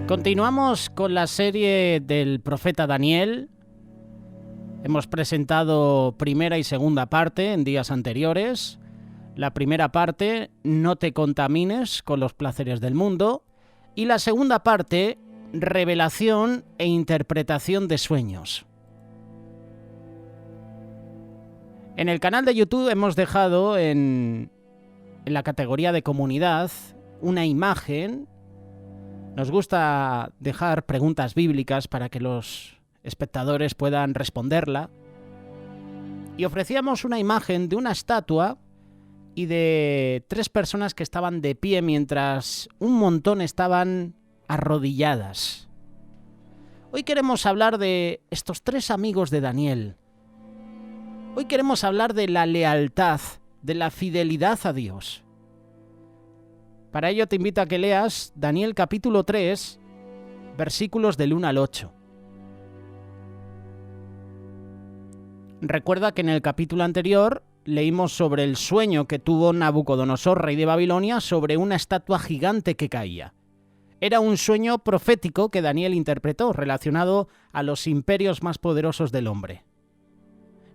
Continuamos con la serie del profeta Daniel. Hemos presentado primera y segunda parte en días anteriores. La primera parte, no te contamines con los placeres del mundo. Y la segunda parte, revelación e interpretación de sueños. En el canal de YouTube hemos dejado en la categoría de comunidad una imagen. Nos gusta dejar preguntas bíblicas para que los espectadores puedan responderla. Y ofrecíamos una imagen de una estatua y de 3 personas que estaban de pie mientras un montón estaban arrodilladas. Hoy queremos hablar de estos 3 amigos de Daniel. Hoy queremos hablar de la lealtad, de la fidelidad a Dios. Para ello te invito a que leas Daniel capítulo 3, versículos del 1 al 8. Recuerda que en el capítulo anterior leímos sobre el sueño que tuvo Nabucodonosor, rey de Babilonia, sobre una estatua gigante que caía. Era un sueño profético que Daniel interpretó, relacionado a los imperios más poderosos del hombre.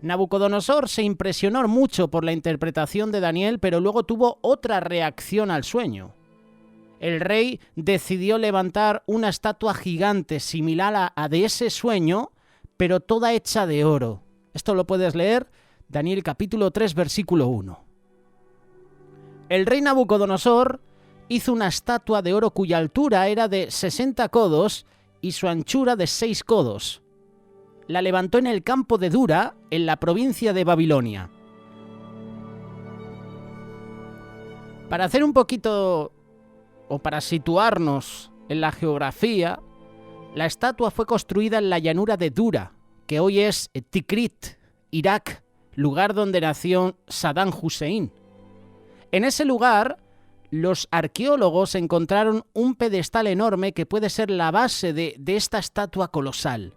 Nabucodonosor se impresionó mucho por la interpretación de Daniel, pero luego tuvo otra reacción al sueño. El rey decidió levantar una estatua gigante similar a de ese sueño, pero toda hecha de oro. Esto lo puedes leer, Daniel capítulo 3, versículo 1. El rey Nabucodonosor hizo una estatua de oro cuya altura era de 60 codos y su anchura de 6 codos. La levantó en el campo de Dura, en la provincia de Babilonia. Para hacer un poquito, o para situarnos en la geografía, la estatua fue construida en la llanura de Dura, que hoy es Tikrit, Irak, lugar donde nació Saddam Hussein. En ese lugar, los arqueólogos encontraron un pedestal enorme que puede ser la base de esta estatua colosal.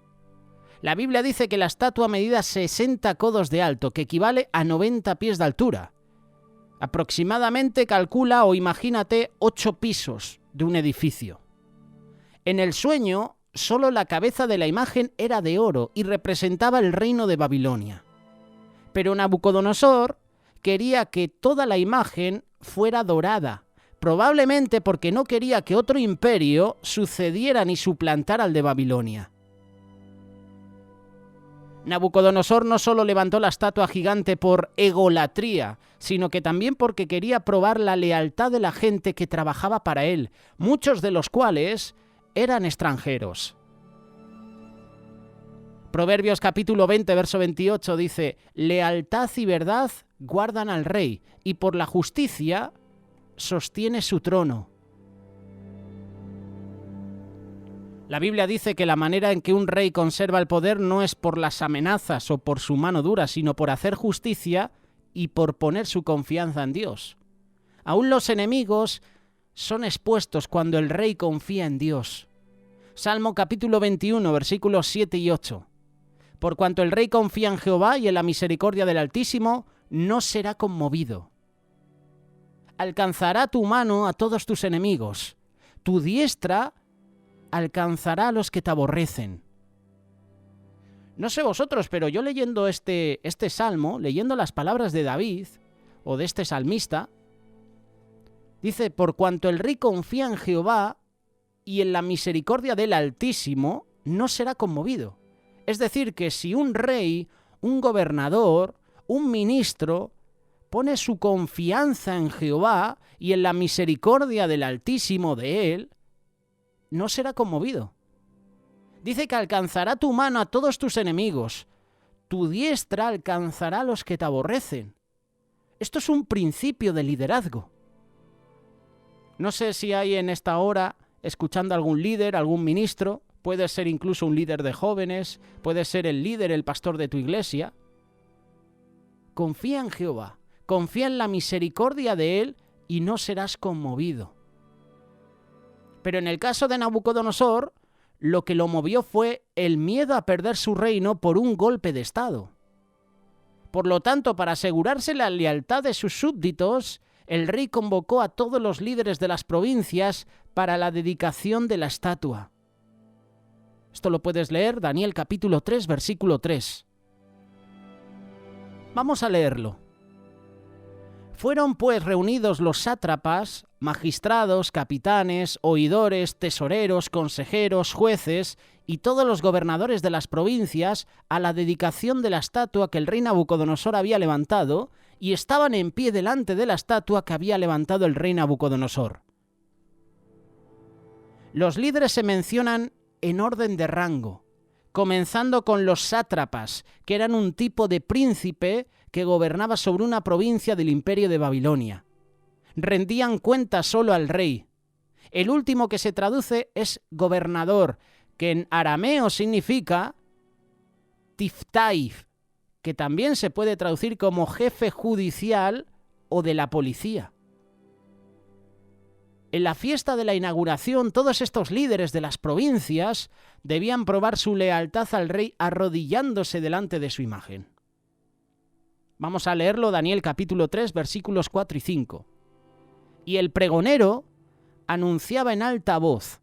La Biblia dice que la estatua medía 60 codos de alto, que equivale a 90 pies de altura. Aproximadamente calcula o imagínate 8 pisos de un edificio. En el sueño, solo la cabeza de la imagen era de oro y representaba el reino de Babilonia. Pero Nabucodonosor quería que toda la imagen fuera dorada, probablemente porque no quería que otro imperio sucediera ni suplantara al de Babilonia. Nabucodonosor no solo levantó la estatua gigante por egolatría, sino que también porque quería probar la lealtad de la gente que trabajaba para él, muchos de los cuales eran extranjeros. Proverbios capítulo 20, verso 28 dice: «Lealtad y verdad guardan al rey, y por la justicia sostiene su trono». La Biblia dice que la manera en que un rey conserva el poder no es por las amenazas o por su mano dura, sino por hacer justicia y por poner su confianza en Dios. Aún los enemigos son expuestos cuando el rey confía en Dios. Salmo capítulo 21, versículos 7 y 8. Por cuanto el rey confía en Jehová y en la misericordia del Altísimo, no será conmovido. Alcanzará tu mano a todos tus enemigos. Tu diestra alcanzará a los que te aborrecen. No sé vosotros, pero yo leyendo este salmo, leyendo las palabras de David, o de este salmista, dice: por cuanto el rey confía en Jehová y en la misericordia del Altísimo, no será conmovido. Es decir, que si un rey, un gobernador, un ministro, pone su confianza en Jehová y en la misericordia del Altísimo de él, no será conmovido. Dice que alcanzará tu mano a todos tus enemigos, tu diestra alcanzará a los que te aborrecen. Esto es un principio de liderazgo. No sé si hay en esta hora escuchando algún líder, algún ministro, puede ser incluso un líder de jóvenes, puede ser el líder, el pastor de tu iglesia. Confía en Jehová, confía en la misericordia de él y no serás conmovido. Pero en el caso de Nabucodonosor, lo que lo movió fue el miedo a perder su reino por un golpe de estado. Por lo tanto, para asegurarse la lealtad de sus súbditos, el rey convocó a todos los líderes de las provincias para la dedicación de la estatua. Esto lo puedes leer, Daniel capítulo 3, versículo 3. Vamos a leerlo. Fueron pues reunidos los sátrapas, magistrados, capitanes, oidores, tesoreros, consejeros, jueces y todos los gobernadores de las provincias a la dedicación de la estatua que el rey Nabucodonosor había levantado, y estaban en pie delante de la estatua que había levantado el rey Nabucodonosor. Los líderes se mencionan en orden de rango, comenzando con los sátrapas, que eran un tipo de príncipe que gobernaba sobre una provincia del imperio de Babilonia. Rendían cuenta solo al rey. El último que se traduce es gobernador, que en arameo significa tiftaif, que también se puede traducir como jefe judicial o de la policía. En la fiesta de la inauguración, todos estos líderes de las provincias debían probar su lealtad al rey arrodillándose delante de su imagen. Vamos a leerlo, Daniel capítulo 3, versículos 4 y 5. Y el pregonero anunciaba en alta voz: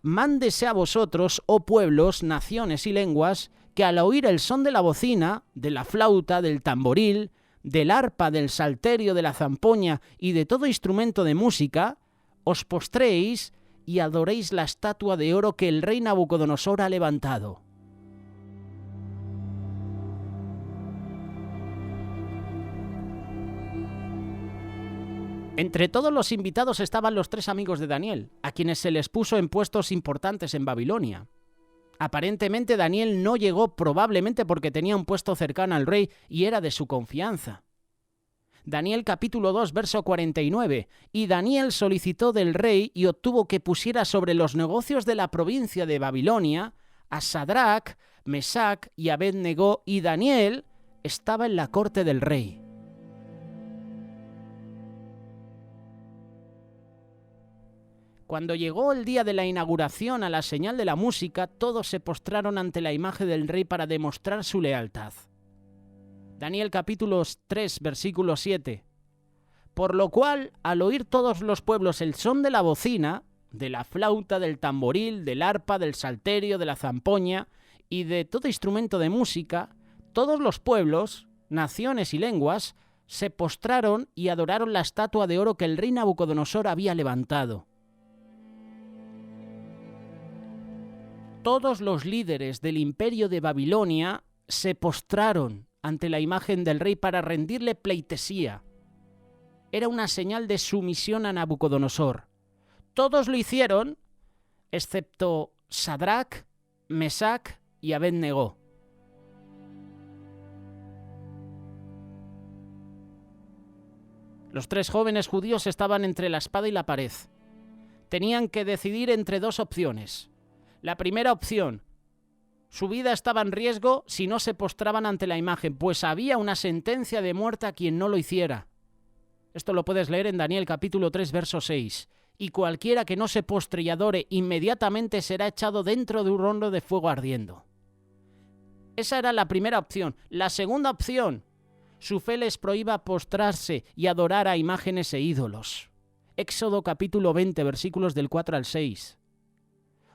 «Mándese a vosotros, oh pueblos, naciones y lenguas, que al oír el son de la bocina, de la flauta, del tamboril, del arpa, del salterio, de la zampoña y de todo instrumento de música, os postréis y adoréis la estatua de oro que el rey Nabucodonosor ha levantado». Entre todos los invitados estaban los 3 amigos de Daniel, a quienes se les puso en puestos importantes en Babilonia. Aparentemente Daniel no llegó, probablemente porque tenía un puesto cercano al rey y era de su confianza. Daniel capítulo 2, verso 49. Y Daniel solicitó del rey y obtuvo que pusiera sobre los negocios de la provincia de Babilonia a Sadrach, Mesac y Abed-Negó, y Daniel estaba en la corte del rey. Cuando llegó el día de la inauguración, a la señal de la música, todos se postraron ante la imagen del rey para demostrar su lealtad. Daniel capítulo 3, versículo 7. Por lo cual, al oír todos los pueblos el son de la bocina, de la flauta, del tamboril, del arpa, del salterio, de la zampoña y de todo instrumento de música, todos los pueblos, naciones y lenguas se postraron y adoraron la estatua de oro que el rey Nabucodonosor había levantado. Todos los líderes del imperio de Babilonia se postraron ante la imagen del rey para rendirle pleitesía. Era una señal de sumisión a Nabucodonosor. Todos lo hicieron, excepto Sadrach, Mesac y Abed-Negó. Los 3 jóvenes judíos estaban entre la espada y la pared. Tenían que decidir entre 2 opciones. La primera opción: su vida estaba en riesgo si no se postraban ante la imagen, pues había una sentencia de muerte a quien no lo hiciera. Esto lo puedes leer en Daniel capítulo 3, verso 6. Y cualquiera que no se postre y adore inmediatamente será echado dentro de un horno de fuego ardiendo. Esa era la primera opción. La segunda opción: su fe les prohíba postrarse y adorar a imágenes e ídolos. Éxodo capítulo 20, versículos del 4 al 6.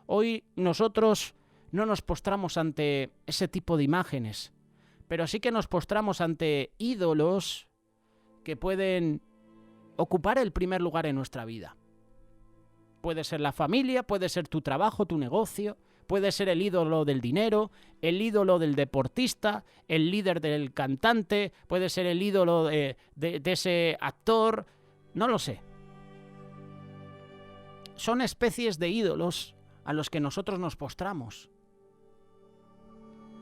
Hoy nosotros no nos postramos ante ese tipo de imágenes, pero sí que nos postramos ante ídolos que pueden ocupar el primer lugar en nuestra vida. Puede ser la familia, puede ser tu trabajo, tu negocio, puede ser el ídolo del dinero, el ídolo del deportista, el líder del cantante, puede ser el ídolo de ese actor, no lo sé. Son especies de ídolos a los que nosotros nos postramos.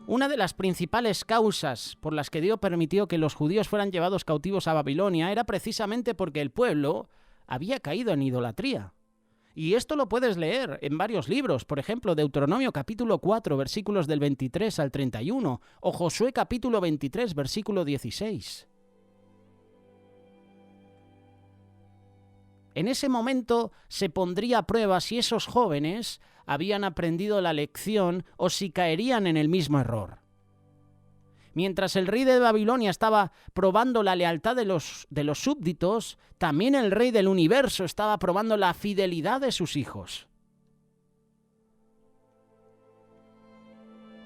Una de las principales causas por las que Dios permitió que los judíos fueran llevados cautivos a Babilonia era precisamente porque el pueblo había caído en idolatría. Y esto lo puedes leer en varios libros, por ejemplo, Deuteronomio capítulo 4, versículos del 23 al 31, o Josué capítulo 23, versículo 16. En ese momento se pondría a prueba si esos jóvenes habían aprendido la lección o si caerían en el mismo error. Mientras el rey de Babilonia estaba probando la lealtad de los súbditos, también el rey del universo estaba probando la fidelidad de sus hijos.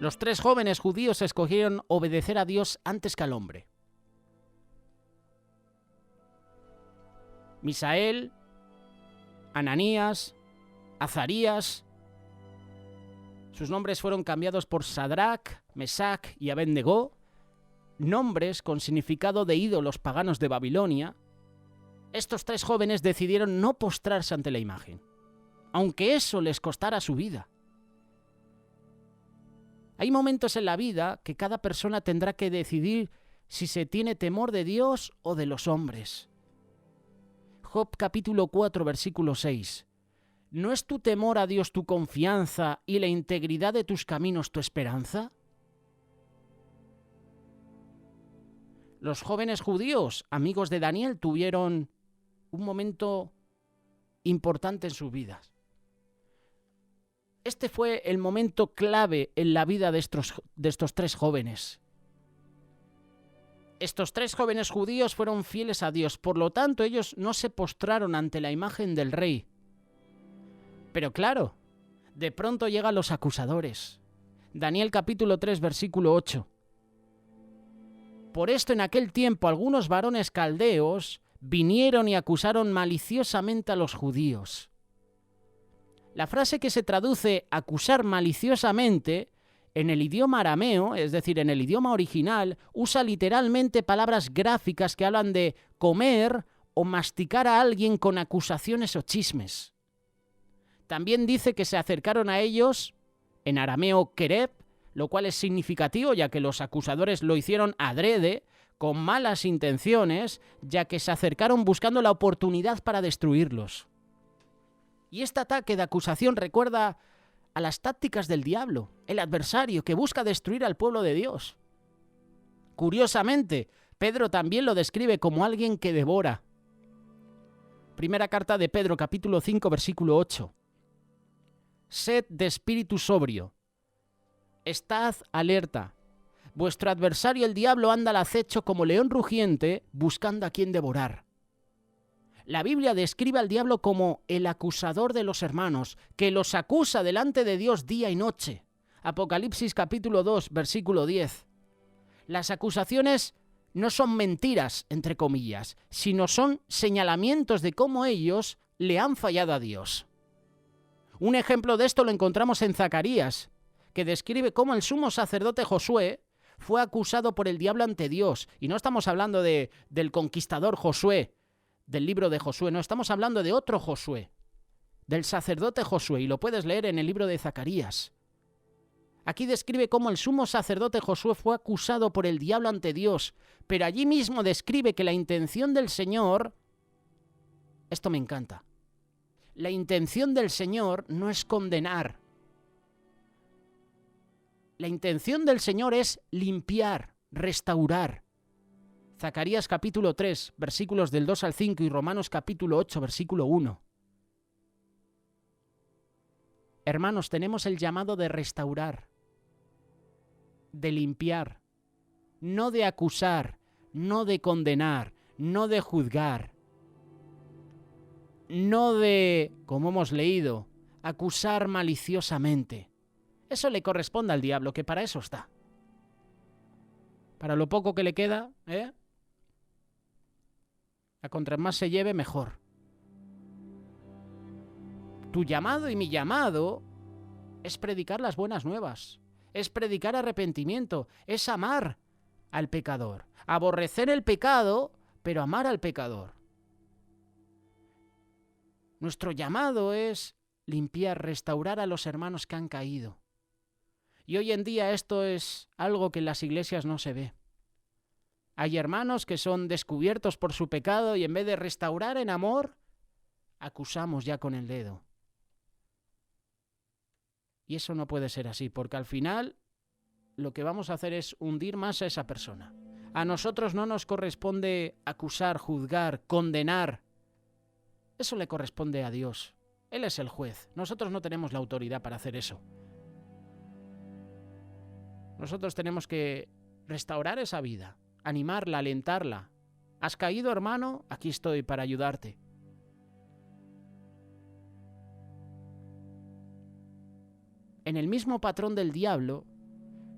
Los 3 jóvenes judíos escogieron obedecer a Dios antes que al hombre. Misael, Ananías, Azarías. Sus nombres fueron cambiados por Sadrac, Mesac y Abednego, nombres con significado de ídolos paganos de Babilonia. Estos 3 jóvenes decidieron no postrarse ante la imagen, aunque eso les costara su vida. Hay momentos en la vida que cada persona tendrá que decidir si se tiene temor de Dios o de los hombres. Job capítulo 4, versículo 6. ¿No es tu temor a Dios tu confianza y la integridad de tus caminos tu esperanza? Los jóvenes judíos, amigos de Daniel, tuvieron un momento importante en sus vidas. Este fue el momento clave en la vida de estos 3 jóvenes. Estos 3 jóvenes judíos fueron fieles a Dios, por lo tanto ellos no se postraron ante la imagen del rey. Pero claro, de pronto llegan los acusadores. Daniel capítulo 3, versículo 8. Por esto en aquel tiempo algunos varones caldeos vinieron y acusaron maliciosamente a los judíos. La frase que se traduce acusar maliciosamente en el idioma arameo, es decir, en el idioma original, usa literalmente palabras gráficas que hablan de comer o masticar a alguien con acusaciones o chismes. También dice que se acercaron a ellos, en arameo kereb, lo cual es significativo ya que los acusadores lo hicieron adrede, con malas intenciones, ya que se acercaron buscando la oportunidad para destruirlos. Y este ataque de acusación recuerda a las tácticas del diablo, el adversario que busca destruir al pueblo de Dios. Curiosamente, Pedro también lo describe como alguien que devora. Primera carta de Pedro, capítulo 5, versículo 8. Sed de espíritu sobrio. Estad alerta. Vuestro adversario el diablo anda al acecho como león rugiente, buscando a quien devorar. La Biblia describe al diablo como el acusador de los hermanos, que los acusa delante de Dios día y noche. Apocalipsis capítulo 2, versículo 10. Las acusaciones no son mentiras, entre comillas, sino son señalamientos de cómo ellos le han fallado a Dios. Un ejemplo de esto lo encontramos en Zacarías, que describe cómo el sumo sacerdote Josué fue acusado por el diablo ante Dios. Y no estamos hablando del conquistador Josué, del libro de Josué, no, estamos hablando de otro Josué, del sacerdote Josué, y lo puedes leer en el libro de Zacarías. Aquí describe cómo el sumo sacerdote Josué fue acusado por el diablo ante Dios, pero allí mismo describe que la intención del Señor, esto me encanta, la intención del Señor no es condenar. La intención del Señor es limpiar, restaurar. Zacarías capítulo 3, versículos del 2 al 5 y Romanos capítulo 8, versículo 1. Hermanos, tenemos el llamado de restaurar, de limpiar, no de acusar, no de condenar, no de juzgar, no de, como hemos leído, acusar maliciosamente. Eso le corresponde al diablo, que para eso está. Para lo poco que le queda, a contra más se lleve, mejor. Tu llamado y mi llamado es predicar las buenas nuevas, es predicar arrepentimiento, es amar al pecador, aborrecer el pecado, pero amar al pecador. Nuestro llamado es limpiar, restaurar a los hermanos que han caído. Y hoy en día esto es algo que en las iglesias no se ve. Hay hermanos que son descubiertos por su pecado y en vez de restaurar en amor, acusamos ya con el dedo. Y eso no puede ser así, porque al final lo que vamos a hacer es hundir más a esa persona. A nosotros no nos corresponde acusar, juzgar, condenar. Eso le corresponde a Dios. Él es el juez. Nosotros no tenemos la autoridad para hacer eso. Nosotros tenemos que restaurar esa vida, animarla, alentarla. ¿Has caído, hermano? Aquí estoy para ayudarte. En el mismo patrón del diablo,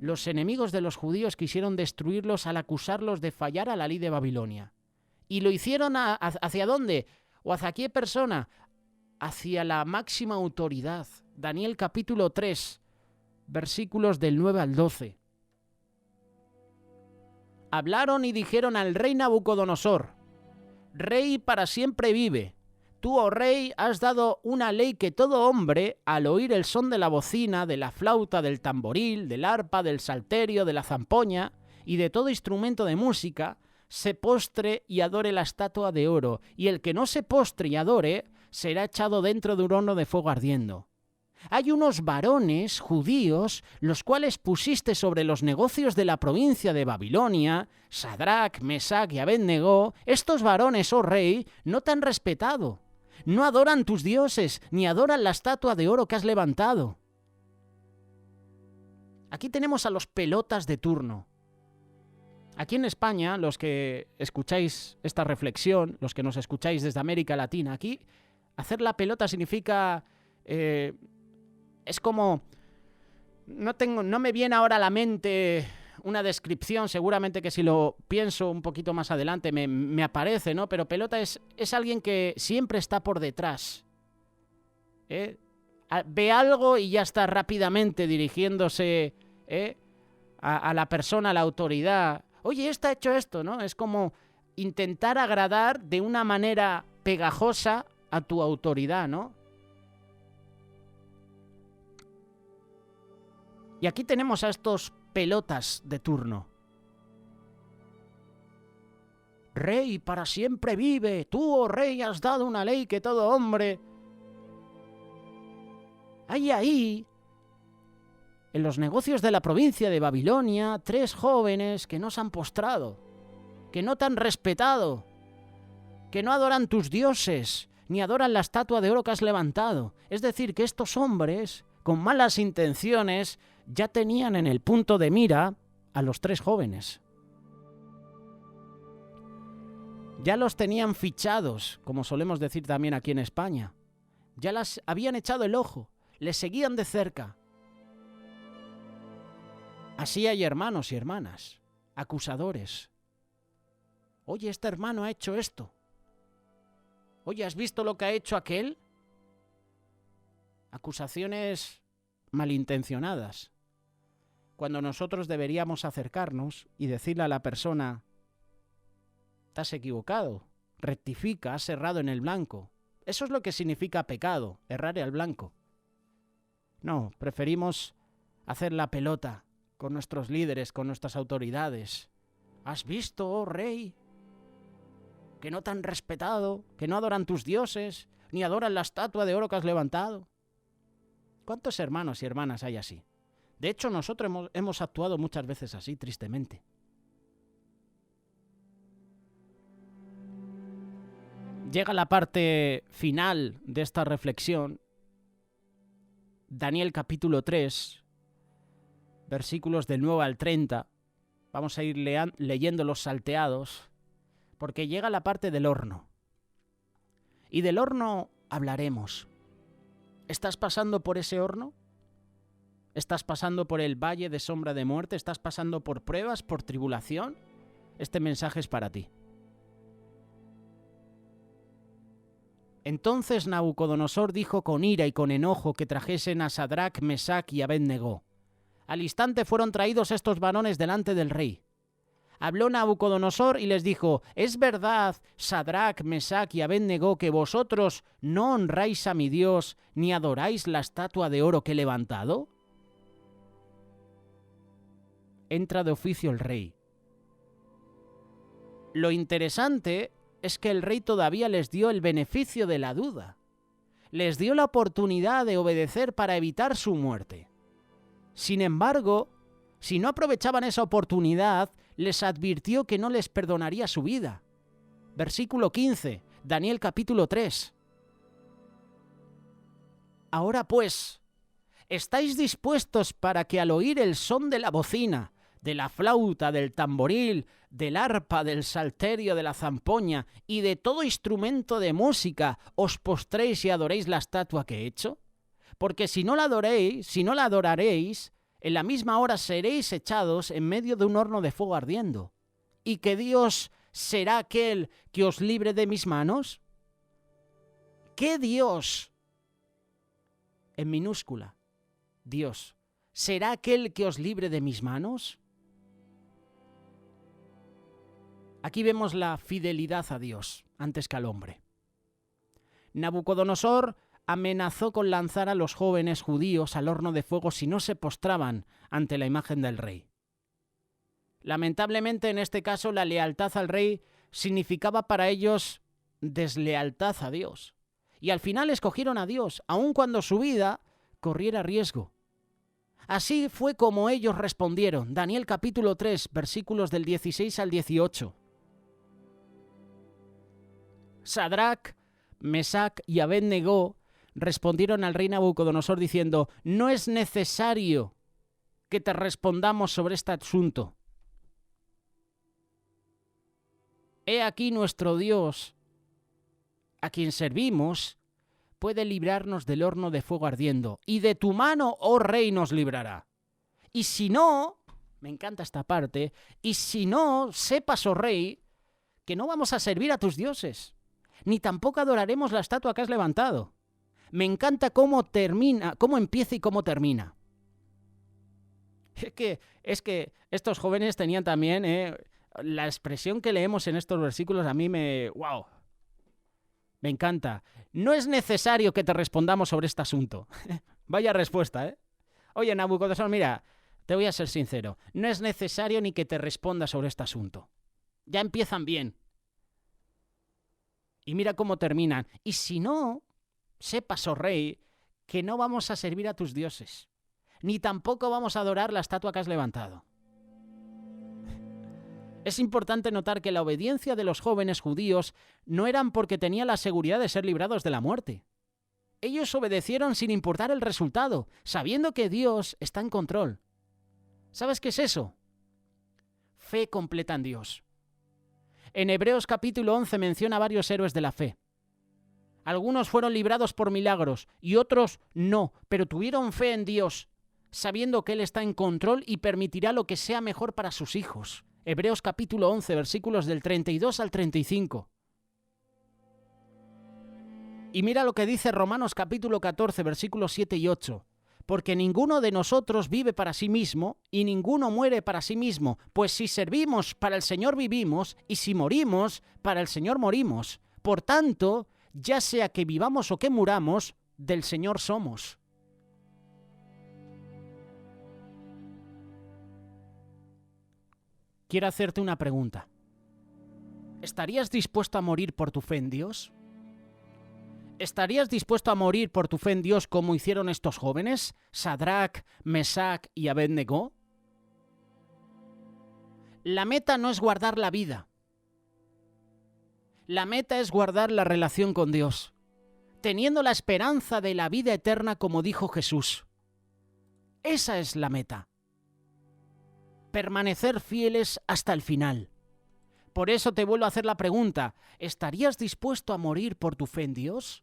los enemigos de los judíos quisieron destruirlos al acusarlos de fallar a la ley de Babilonia. ¿Y lo hicieron hacia dónde? ¿O hacia qué persona? Hacia la máxima autoridad. Daniel capítulo 3, versículos del 9 al 12. Hablaron y dijeron al rey Nabucodonosor: Rey para siempre vive. Tú, oh rey, has dado una ley que todo hombre, al oír el son de la bocina, de la flauta, del tamboril, del arpa, del salterio, de la zampoña y de todo instrumento de música, se postre y adore la estatua de oro, y el que no se postre y adore será echado dentro de un horno de fuego ardiendo. Hay unos varones judíos, los cuales pusiste sobre los negocios de la provincia de Babilonia, Sadrach, Mesach y Abed-Negó. Estos varones, oh rey, no te han respetado. No adoran tus dioses, ni adoran la estatua de oro que has levantado. Aquí tenemos a los pelotas de turno. Aquí en España, los que escucháis esta reflexión, los que nos escucháis desde América Latina, aquí hacer la pelota significa... es como... No me viene ahora a la mente una descripción, seguramente que si lo pienso un poquito más adelante me aparece, ¿no? Pero pelota es alguien que siempre está por detrás. Ve algo y ya está rápidamente dirigiéndose a la persona, a la autoridad. Oye, ha hecho esto, ¿no? Es como intentar agradar de una manera pegajosa a tu autoridad, ¿no? Y aquí tenemos a estos pelotas de turno. Rey para siempre vive. Tú, oh rey, has dado una ley que todo hombre... Hay ahí, en los negocios de la provincia de Babilonia, 3 jóvenes que no se han postrado, que no te han respetado, que no adoran tus dioses, ni adoran la estatua de oro que has levantado. Es decir, que estos hombres, con malas intenciones, ya tenían en el punto de mira a los 3 jóvenes. Ya los tenían fichados, como solemos decir también aquí en España. Ya las habían echado el ojo, les seguían de cerca. Así hay hermanos y hermanas, acusadores. Oye, este hermano ha hecho esto. Oye, ¿has visto lo que ha hecho aquel? Acusaciones malintencionadas. Cuando nosotros deberíamos acercarnos y decirle a la persona: te has equivocado, rectifica, has errado en el blanco. Eso es lo que significa pecado, errar al blanco. No, preferimos hacer la pelota con nuestros líderes, con nuestras autoridades. ¿Has visto, oh rey, que no te han respetado, que no adoran tus dioses, ni adoran la estatua de oro que has levantado? ¿Cuántos hermanos y hermanas hay así? De hecho, nosotros hemos actuado muchas veces así, tristemente. Llega la parte final de esta reflexión, Daniel capítulo 3, versículos del 9 al 30. Vamos a ir leyendo los salteados, porque llega la parte del horno. Y del horno hablaremos. ¿Estás pasando por ese horno? ¿Estás pasando por el valle de sombra de muerte? ¿Estás pasando por pruebas, por tribulación? Este mensaje es para ti. Entonces Nabucodonosor dijo con ira y con enojo que trajesen a Sadrach, Mesach y Abed-Negó. Al instante fueron traídos estos varones delante del rey. Habló Nabucodonosor y les dijo: ¿es verdad, Sadrach, Mesach y Abed-Negó, que vosotros no honráis a mi Dios ni adoráis la estatua de oro que he levantado? Entra de oficio el rey. Lo interesante es que el rey todavía les dio el beneficio de la duda. Les dio la oportunidad de obedecer para evitar su muerte. Sin embargo, si no aprovechaban esa oportunidad, les advirtió que no les perdonaría su vida. Versículo 15, Daniel capítulo 3. Ahora pues, ¿estáis dispuestos para que al oír el son de la bocina, de la flauta, del tamboril, del arpa, del salterio, de la zampoña y de todo instrumento de música, os postréis y adoréis la estatua que he hecho? Porque si no la adoraréis, en la misma hora seréis echados en medio de un horno de fuego ardiendo. ¿Y que Dios será aquel que os libre de mis manos? ¿Qué Dios? En minúscula, Dios, ¿será aquel que os libre de mis manos? Aquí vemos la fidelidad a Dios antes que al hombre. Nabucodonosor amenazó con lanzar a los jóvenes judíos al horno de fuego si no se postraban ante la imagen del rey. Lamentablemente, en este caso, la lealtad al rey significaba para ellos deslealtad a Dios. Y al final escogieron a Dios, aun cuando su vida corriera riesgo. Así fue como ellos respondieron. Daniel capítulo 3, versículos del 16 al 18. Sadrac, Mesac y Abed-Negó respondieron al rey Nabucodonosor diciendo: no es necesario que te respondamos sobre este asunto. He aquí nuestro Dios, a quien servimos, puede librarnos del horno de fuego ardiendo, y de tu mano, oh rey, nos librará. Y si no, me encanta esta parte, y si no, sepas, oh rey, que no vamos a servir a tus dioses, ni tampoco adoraremos la estatua que has levantado. Me encanta cómo empieza y cómo termina. Es que estos jóvenes tenían también la expresión que leemos en estos versículos a mí ¡wow! Me encanta. No es necesario que te respondamos sobre este asunto. Vaya respuesta, ¿eh? Oye, Nabucodonosor, mira, te voy a ser sincero. No es necesario ni que te responda sobre este asunto. Ya empiezan bien. Y mira cómo terminan. Y si no, sepas, oh rey, que no vamos a servir a tus dioses, ni tampoco vamos a adorar la estatua que has levantado. Es importante notar que la obediencia de los jóvenes judíos no eran porque tenían la seguridad de ser librados de la muerte. Ellos obedecieron sin importar el resultado, sabiendo que Dios está en control. ¿Sabes qué es eso? Fe completa en Dios. En Hebreos capítulo 11 menciona a varios héroes de la fe. Algunos fueron librados por milagros y otros no, pero tuvieron fe en Dios, sabiendo que Él está en control y permitirá lo que sea mejor para sus hijos. Hebreos capítulo 11, versículos del 32 al 35. Y mira lo que dice Romanos capítulo 14, versículos 7 y 8. Porque ninguno de nosotros vive para sí mismo y ninguno muere para sí mismo, pues si servimos, para el Señor vivimos, y si morimos, para el Señor morimos. Por tanto, ya sea que vivamos o que muramos, del Señor somos. Quiero hacerte una pregunta. ¿Estarías dispuesto a morir por tu fe en Dios? ¿Estarías dispuesto a morir por tu fe en Dios como hicieron estos jóvenes, Sadrac, Mesac y Abed-Negó? La meta no es guardar la vida. La meta es guardar la relación con Dios, teniendo la esperanza de la vida eterna como dijo Jesús. Esa es la meta. Permanecer fieles hasta el final. Por eso te vuelvo a hacer la pregunta, ¿estarías dispuesto a morir por tu fe en Dios?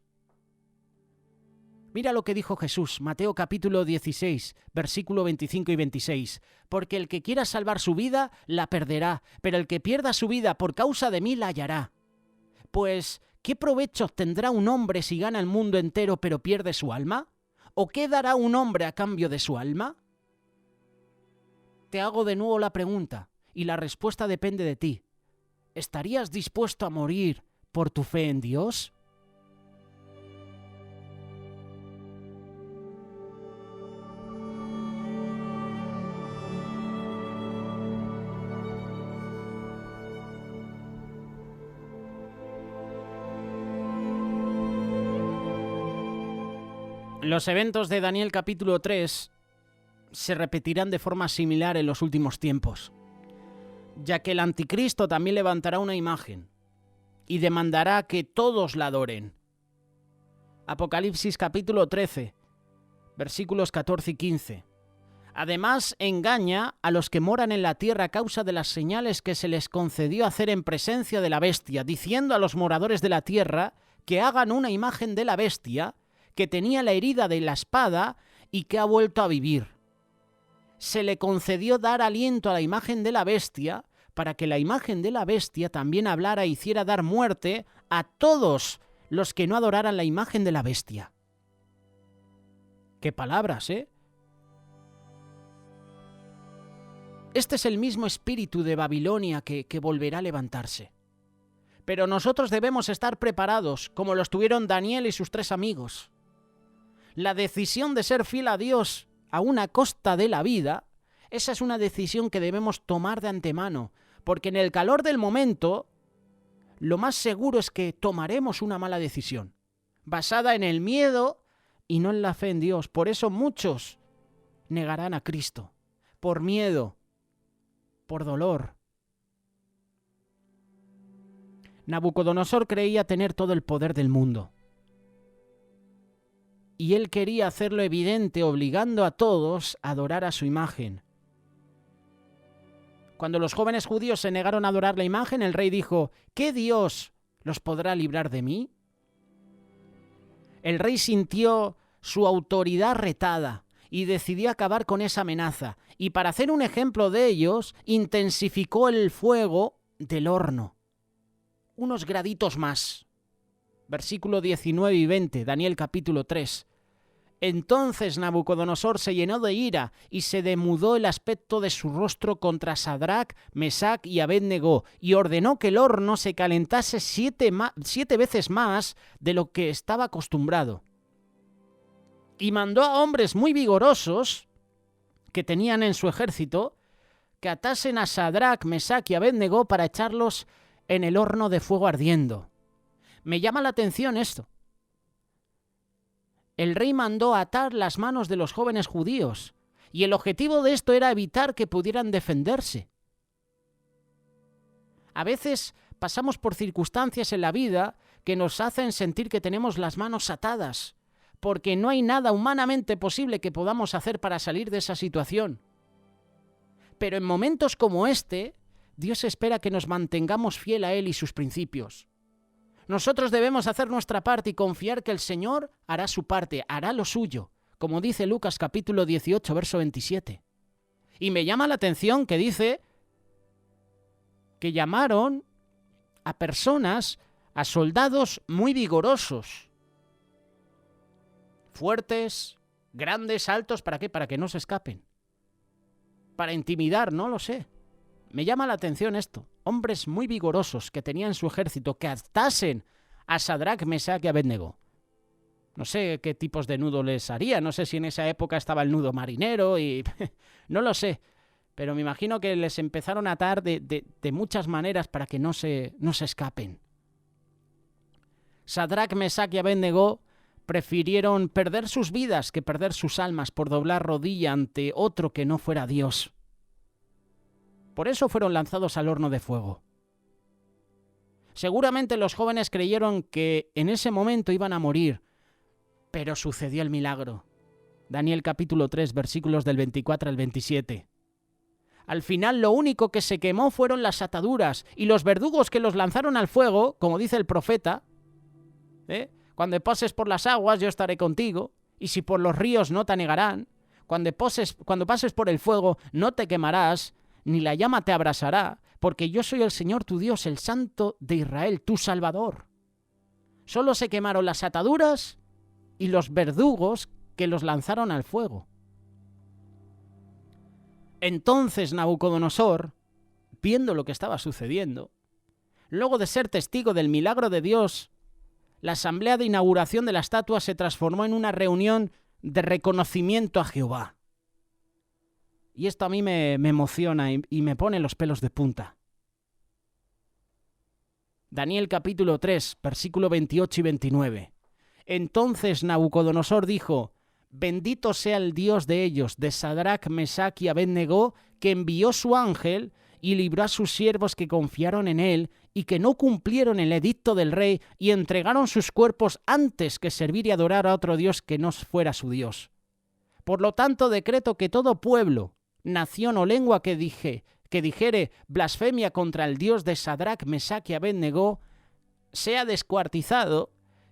Mira lo que dijo Jesús, Mateo capítulo 16, versículo 25 y 26. Porque el que quiera salvar su vida, la perderá, pero el que pierda su vida por causa de mí, la hallará. Pues, ¿qué provecho tendrá un hombre si gana el mundo entero pero pierde su alma? ¿O qué dará un hombre a cambio de su alma? Te hago de nuevo la pregunta, y la respuesta depende de ti. ¿Estarías dispuesto a morir por tu fe en Dios? Los eventos de Daniel capítulo 3 se repetirán de forma similar en los últimos tiempos, ya que el anticristo también levantará una imagen y demandará que todos la adoren. Apocalipsis capítulo 13, versículos 14 y 15. Además, engaña a los que moran en la tierra a causa de las señales que se les concedió hacer en presencia de la bestia, diciendo a los moradores de la tierra que hagan una imagen de la bestia, que tenía la herida de la espada y que ha vuelto a vivir. Se le concedió dar aliento a la imagen de la bestia, para que la imagen de la bestia también hablara e hiciera dar muerte a todos los que no adoraran la imagen de la bestia. ¡Qué palabras, eh! Este es el mismo espíritu de Babilonia que volverá a levantarse. Pero nosotros debemos estar preparados, como lo estuvieron Daniel y sus 3 amigos. La decisión de ser fiel a Dios a una costa de la vida, esa es una decisión que debemos tomar de antemano, porque en el calor del momento, lo más seguro es que tomaremos una mala decisión, basada en el miedo y no en la fe en Dios. Por eso muchos negarán a Cristo, por miedo, por dolor. Nabucodonosor creía tener todo el poder del mundo. Y él quería hacerlo evidente, obligando a todos a adorar a su imagen. Cuando los jóvenes judíos se negaron a adorar la imagen, el rey dijo: ¿qué Dios los podrá librar de mí? El rey sintió su autoridad retada y decidió acabar con esa amenaza. Y para hacer un ejemplo de ellos, intensificó el fuego del horno. Unos graditos más. Versículo 19 y 20, Daniel capítulo 3. Entonces Nabucodonosor se llenó de ira y se demudó el aspecto de su rostro contra Sadrac, Mesac y Abed-Negó, y ordenó que el horno se calentase 7 veces más de lo que estaba acostumbrado. Y mandó a hombres muy vigorosos que tenían en su ejército que atasen a Sadrac, Mesac y Abed-Negó para echarlos en el horno de fuego ardiendo. Me llama la atención esto. El rey mandó atar las manos de los jóvenes judíos, y el objetivo de esto era evitar que pudieran defenderse. A veces pasamos por circunstancias en la vida que nos hacen sentir que tenemos las manos atadas, porque no hay nada humanamente posible que podamos hacer para salir de esa situación. Pero en momentos como este, Dios espera que nos mantengamos fiel a Él y sus principios. Nosotros debemos hacer nuestra parte y confiar que el Señor hará su parte, hará lo suyo, como dice Lucas capítulo 18, verso 27. Y me llama la atención que dice que llamaron a personas, a soldados muy vigorosos, fuertes, grandes, altos, ¿para qué? Para que no se escapen. Para intimidar, no lo sé. Me llama la atención esto. Hombres muy vigorosos que tenían su ejército, que atasen a Sadrac, Mesac y Abed-Negó. No sé qué tipos de nudo les haría, no sé si en esa época estaba el nudo marinero y... no lo sé, pero me imagino que les empezaron a atar de muchas maneras para que no se escapen. Sadrac, Mesac y Abed-Negó prefirieron perder sus vidas que perder sus almas por doblar rodilla ante otro que no fuera Dios. Por eso fueron lanzados al horno de fuego. Seguramente los jóvenes creyeron que en ese momento iban a morir, pero sucedió el milagro. Daniel capítulo 3, versículos del 24 al 27. Al final lo único que se quemó fueron las ataduras y los verdugos que los lanzaron al fuego, como dice el profeta, cuando pases por las aguas yo estaré contigo, y si por los ríos no te anegarán, cuando pases por el fuego no te quemarás, ni la llama te abrasará, porque yo soy el Señor tu Dios, el Santo de Israel, tu Salvador. Solo se quemaron las ataduras y los verdugos que los lanzaron al fuego. Entonces Nabucodonosor, viendo lo que estaba sucediendo, luego de ser testigo del milagro de Dios, la asamblea de inauguración de la estatua se transformó en una reunión de reconocimiento a Jehová. Y esto a mí me emociona y me pone los pelos de punta. Daniel capítulo 3, versículo 28 y 29. Entonces Nabucodonosor dijo: bendito sea el Dios de ellos, de Sadrac, Mesac y Abed-Negó, que envió su ángel y libró a sus siervos que confiaron en él y que no cumplieron el edicto del rey y entregaron sus cuerpos antes que servir y adorar a otro Dios que no fuera su Dios. Por lo tanto, decreto que todo pueblo, nación o lengua que dijere blasfemia contra el Dios de Sadrach, Mesach y Abed-Negó, sea descuartizado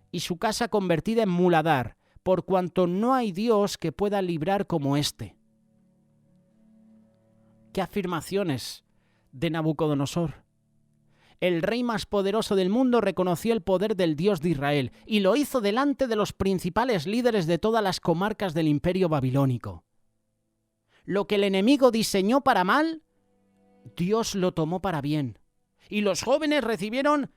y su casa convertida en muladar, por cuanto no hay Dios que pueda librar como éste. ¿Qué afirmaciones de Nabucodonosor? El rey más poderoso del mundo reconoció el poder del Dios de Israel y lo hizo delante de los principales líderes de todas las comarcas del imperio babilónico. Lo que el enemigo diseñó para mal, Dios lo tomó para bien. Y los jóvenes recibieron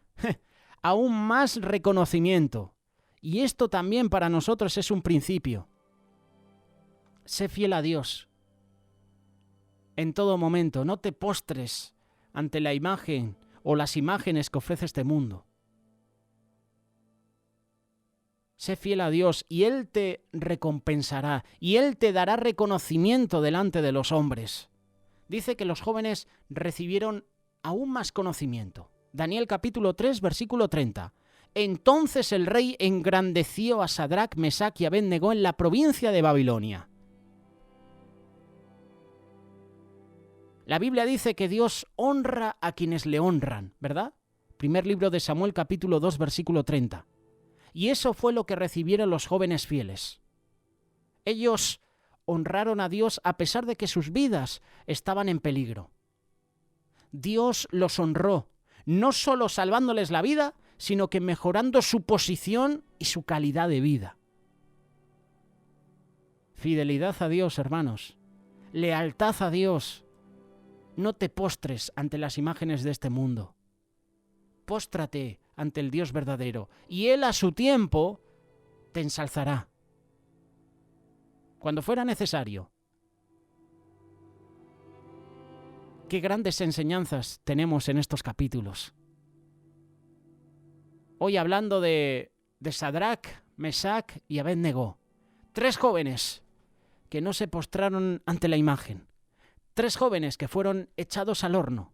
aún más reconocimiento. Y esto también para nosotros es un principio. Sé fiel a Dios. En todo momento, no te postres ante la imagen o las imágenes que ofrece este mundo. Sé fiel a Dios y Él te recompensará y Él te dará reconocimiento delante de los hombres. Dice que los jóvenes recibieron aún más conocimiento. Daniel capítulo 3, versículo 30. Entonces el rey engrandeció a Sadrach, Mesach y Abed-Negó en la provincia de Babilonia. La Biblia dice que Dios honra a quienes le honran, ¿verdad? Primer libro de Samuel capítulo 2, versículo 30. Y eso fue lo que recibieron los jóvenes fieles. Ellos honraron a Dios a pesar de que sus vidas estaban en peligro. Dios los honró, no solo salvándoles la vida, sino que mejorando su posición y su calidad de vida. Fidelidad a Dios, hermanos. Lealtad a Dios. No te postres ante las imágenes de este mundo. Póstrate ante el Dios verdadero, y Él a su tiempo te ensalzará. Cuando fuera necesario. Qué grandes enseñanzas tenemos en estos capítulos. Hoy hablando de Sadrach, Mesach y Abed-Negó. 3 jóvenes que no se postraron ante la imagen. 3 jóvenes que fueron echados al horno.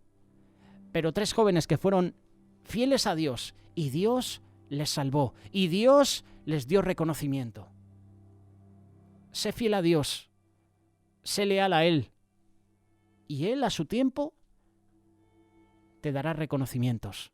Pero 3 jóvenes que fueron fieles a Dios y Dios les salvó y Dios les dio reconocimiento. Sé fiel a Dios, sé leal a Él y Él a su tiempo te dará reconocimientos.